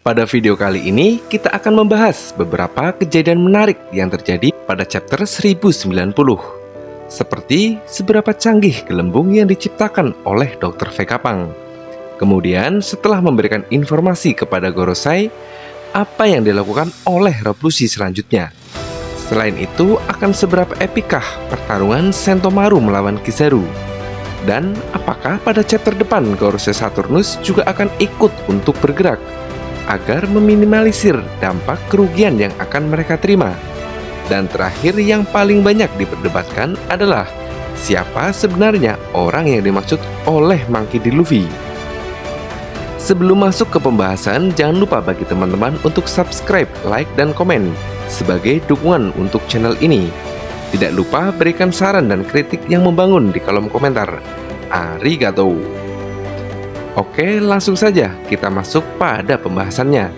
Pada video kali ini, kita akan membahas beberapa kejadian menarik yang terjadi pada chapter 1090. Seperti seberapa canggih gelembung yang diciptakan oleh Dr. Vegapunk. Kemudian, setelah memberikan informasi kepada Gorosei, apa yang dilakukan oleh Rob Lucci selanjutnya. Selain itu, akan seberapa epikah pertarungan Sentomaru melawan Kizaru. Dan apakah pada chapter depan Gorosei Saturnus juga akan ikut untuk bergerak agar meminimalisir dampak kerugian yang akan mereka terima. Dan terakhir yang paling banyak diperdebatkan adalah siapa sebenarnya orang yang dimaksud oleh Monkey D. Luffy. Sebelum masuk ke pembahasan, jangan lupa bagi teman-teman untuk subscribe, like, dan komen sebagai dukungan untuk channel ini. Tidak lupa berikan saran dan kritik yang membangun di kolom komentar. Arigato. Oke, langsung saja kita masuk pada pembahasannya.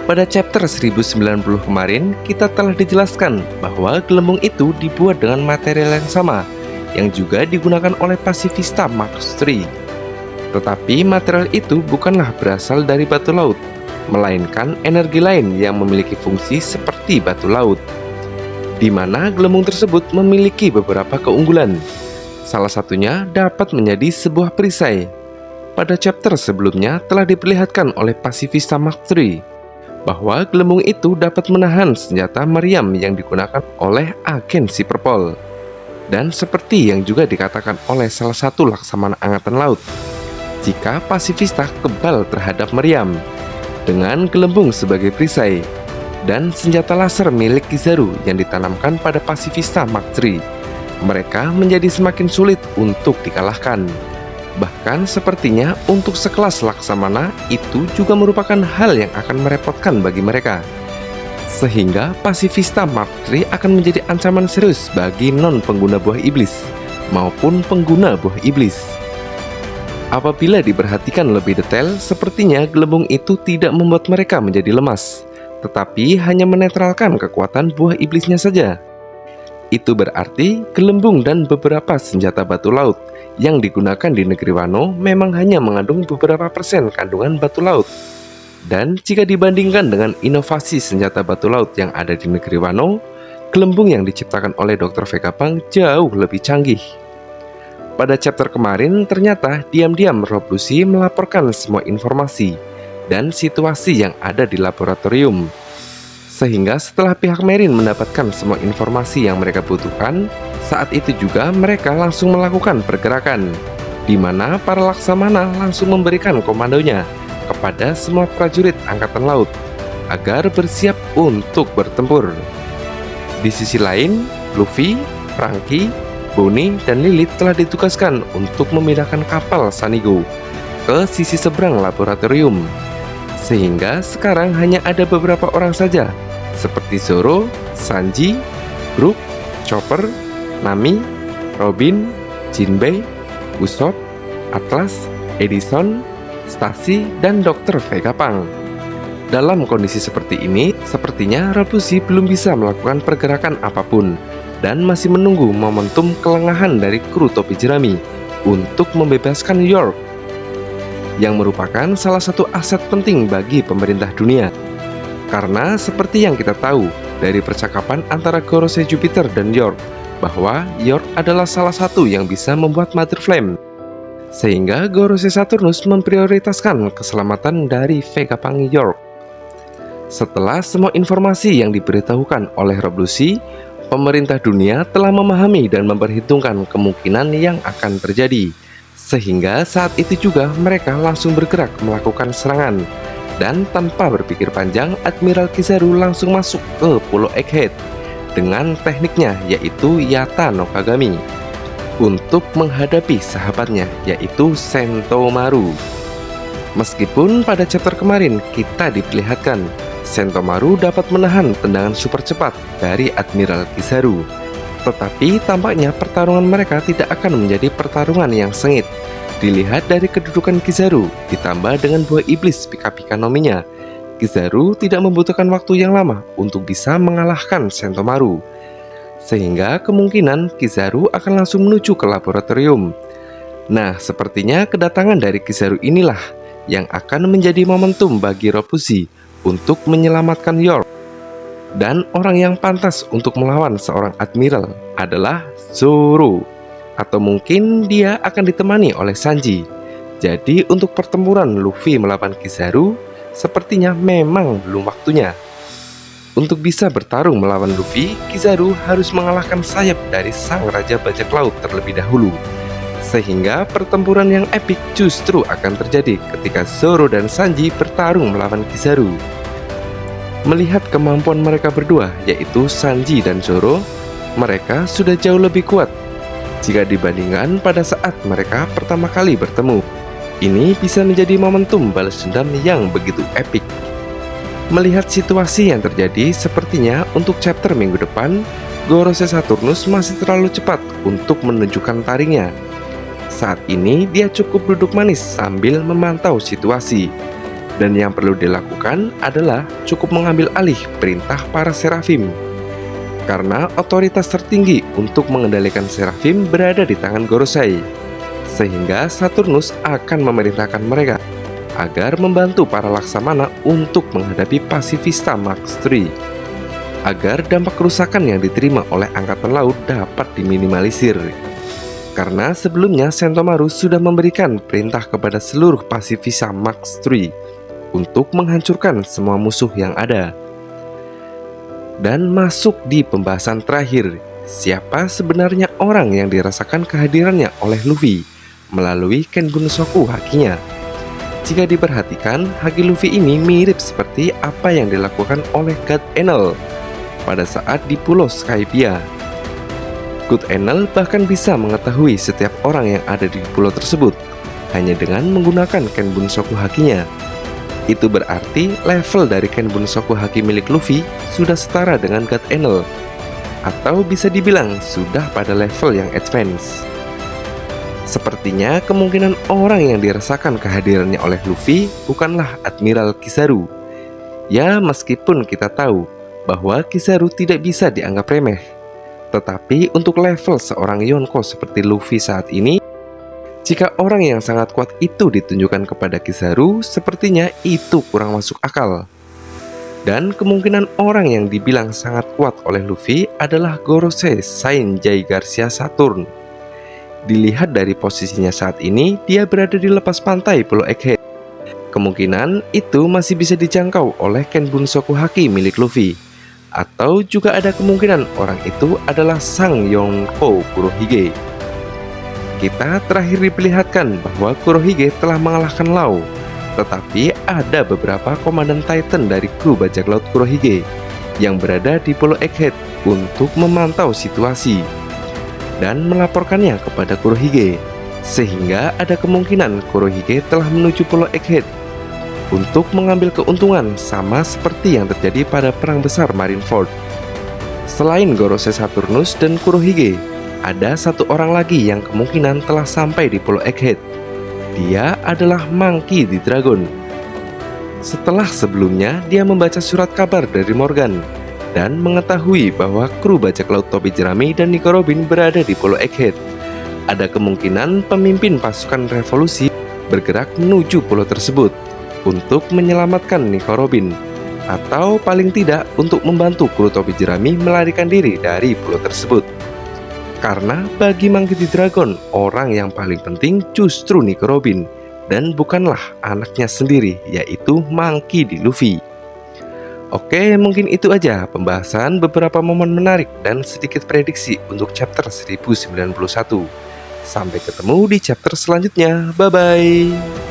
Pada chapter 1090 kemarin, kita telah dijelaskan bahwa gelembung itu dibuat dengan material yang sama, yang juga digunakan oleh pasifista Mark III. Tetapi material itu bukanlah berasal dari batu laut, melainkan energi lain yang memiliki fungsi seperti batu laut, di mana gelembung tersebut memiliki beberapa keunggulan. Salah satunya dapat menjadi sebuah perisai. Pada chapter sebelumnya telah diperlihatkan oleh pasifista Mark III bahwa gelembung itu dapat menahan senjata meriam yang digunakan oleh agen si Perpol. Dan seperti yang juga dikatakan oleh salah satu laksamana angkatan laut, jika pasifista kebal terhadap meriam dengan gelembung sebagai perisai dan senjata laser milik Kizaru yang ditanamkan pada pasifista Mark III, mereka menjadi semakin sulit untuk dikalahkan. Bahkan sepertinya untuk sekelas laksamana itu juga merupakan hal yang akan merepotkan bagi mereka. Sehingga pasifista Mark III akan menjadi ancaman serius bagi non-pengguna buah iblis maupun pengguna buah iblis. Apabila diperhatikan lebih detail, sepertinya gelembung itu tidak membuat mereka menjadi lemas, tetapi hanya menetralkan kekuatan buah iblisnya saja. Itu berarti gelembung dan beberapa senjata batu laut yang digunakan di negeri Wano memang hanya mengandung beberapa persen kandungan batu laut. Dan jika dibandingkan dengan inovasi senjata batu laut yang ada di negeri Wano, gelembung yang diciptakan oleh Dr. Vegapunk jauh lebih canggih. Pada chapter kemarin, ternyata diam-diam Rob Lucci melaporkan semua informasi dan situasi yang ada di laboratorium. Sehingga setelah pihak Marine mendapatkan semua informasi yang mereka butuhkan, saat itu juga mereka langsung melakukan pergerakan, di mana para laksamana langsung memberikan komandonya kepada semua prajurit angkatan laut agar bersiap untuk bertempur. Di sisi lain, Luffy, Franky, Bonnie, dan Lilith telah ditugaskan untuk memindahkan kapal Sanigo ke sisi seberang laboratorium. Sehingga sekarang hanya ada beberapa orang saja, seperti Zoro, Sanji, Brook, Chopper, Nami, Robin, Jinbei, Usopp, Atlas, Edison, Stacy, dan Dr. Vegapunk. Dalam kondisi seperti ini, sepertinya Rob Lucci belum bisa melakukan pergerakan apapun dan masih menunggu momentum kelengahan dari kru topi jerami untuk membebaskan York, yang merupakan salah satu aset penting bagi pemerintah dunia. Karena seperti yang kita tahu dari percakapan antara Gorosei Jupiter dan York, bahwa York adalah salah satu yang bisa membuat Mother Flame. Sehingga Gorosei Saturnus memprioritaskan keselamatan dari Vegapunk York. Setelah semua informasi yang diberitahukan oleh Rob Lucci, pemerintah dunia telah memahami dan memperhitungkan kemungkinan yang akan terjadi. Sehingga saat itu juga mereka langsung bergerak melakukan serangan. Dan tanpa berpikir panjang, Admiral Kizaru langsung masuk ke Pulau Egghead dengan tekniknya yaitu Yata no Kagami untuk menghadapi sahabatnya yaitu Sentomaru. Meskipun pada chapter kemarin kita diperlihatkan Sentomaru dapat menahan tendangan super cepat dari Admiral Kizaru, tetapi tampaknya pertarungan mereka tidak akan menjadi pertarungan yang sengit. Dilihat dari kedudukan Kizaru ditambah dengan buah iblis Pika-Pika Nominya, Kizaru tidak membutuhkan waktu yang lama untuk bisa mengalahkan Sentomaru. Sehingga kemungkinan Kizaru akan langsung menuju ke laboratorium. Nah, sepertinya kedatangan dari Kizaru inilah yang akan menjadi momentum bagi Ropuzi untuk menyelamatkan York. Dan orang yang pantas untuk melawan seorang admiral adalah Zoro. Atau mungkin dia akan ditemani oleh Sanji. Jadi untuk pertempuran Luffy melawan Kizaru, sepertinya memang belum waktunya. Untuk bisa bertarung melawan Luffy, Kizaru harus mengalahkan sayap dari sang Raja Bajak Laut terlebih dahulu. Sehingga pertempuran yang epik justru akan terjadi ketika Zoro dan Sanji bertarung melawan Kizaru. Melihat kemampuan mereka berdua, yaitu Sanji dan Zoro, mereka sudah jauh lebih kuat jika dibandingkan pada saat mereka pertama kali bertemu. Ini bisa menjadi momentum balas dendam yang begitu epik. Melihat situasi yang terjadi, sepertinya untuk chapter minggu depan, Gorosei Saturnus masih terlalu cepat untuk menunjukkan taringnya. Saat ini dia cukup duduk manis sambil memantau situasi. Dan yang perlu dilakukan adalah cukup mengambil alih perintah para Seraphim. Karena otoritas tertinggi untuk mengendalikan Seraphim berada di tangan Gorosei. Sehingga Saturnus akan memerintahkan mereka agar membantu para Laksamana untuk menghadapi Pasifista Mark III. Agar dampak kerusakan yang diterima oleh Angkatan Laut dapat diminimalisir. Karena sebelumnya Sentomaru sudah memberikan perintah kepada seluruh Pasifista Mark III untuk menghancurkan semua musuh yang ada. Dan masuk di pembahasan terakhir, siapa sebenarnya orang yang dirasakan kehadirannya oleh Luffy melalui Kenbunsoku hakinya. Jika diperhatikan, haki Luffy ini mirip seperti apa yang dilakukan oleh God Enel pada saat di Pulau Skypiea. God Enel bahkan bisa mengetahui setiap orang yang ada di pulau tersebut hanya dengan menggunakan Kenbunsoku hakinya. Itu berarti level dari Kenbunsoku haki milik Luffy sudah setara dengan God Enel, atau bisa dibilang sudah pada level yang advance. Sepertinya kemungkinan orang yang dirasakan kehadirannya oleh Luffy bukanlah Admiral Kizaru. Ya, meskipun kita tahu bahwa Kizaru tidak bisa dianggap remeh, tetapi untuk level seorang Yonko seperti Luffy saat ini, jika orang yang sangat kuat itu ditunjukkan kepada Kizaru, sepertinya itu kurang masuk akal. Dan kemungkinan orang yang dibilang sangat kuat oleh Luffy adalah Gorosei Sainjay Garcia Saturn. Dilihat dari posisinya saat ini, dia berada di lepas pantai Pulau Egghead. Kemungkinan itu masih bisa dijangkau oleh Kenbunsoku haki milik Luffy. Atau juga ada kemungkinan orang itu adalah sang Yonko Kurohige. Kita terakhir diperlihatkan bahwa Kurohige telah mengalahkan Law, tetapi ada beberapa komandan Titan dari kru bajak laut Kurohige yang berada di Pulau Egghead untuk memantau situasi dan melaporkannya kepada Kurohige. Sehingga ada kemungkinan Kurohige telah menuju Pulau Egghead untuk mengambil keuntungan sama seperti yang terjadi pada perang besar Marineford. Selain Gorosei Saturnus dan Kurohige, ada satu orang lagi yang kemungkinan telah sampai di Pulau Egghead. Dia adalah Monkey D. Dragon. Setelah sebelumnya dia membaca surat kabar dari Morgan dan mengetahui bahwa kru bajak laut Tobi Jerami dan Nico Robin berada di Pulau Egghead, ada kemungkinan pemimpin pasukan revolusi bergerak menuju pulau tersebut untuk menyelamatkan Nico Robin, atau paling tidak untuk membantu kru Tobi Jerami melarikan diri dari pulau tersebut. Karena bagi Monkey D. Dragon, orang yang paling penting justru Nico Robin dan bukanlah anaknya sendiri, yaitu Monkey D. Luffy. Oke, mungkin itu aja pembahasan beberapa momen menarik dan sedikit prediksi untuk chapter 1091. Sampai ketemu di chapter selanjutnya. Bye-bye.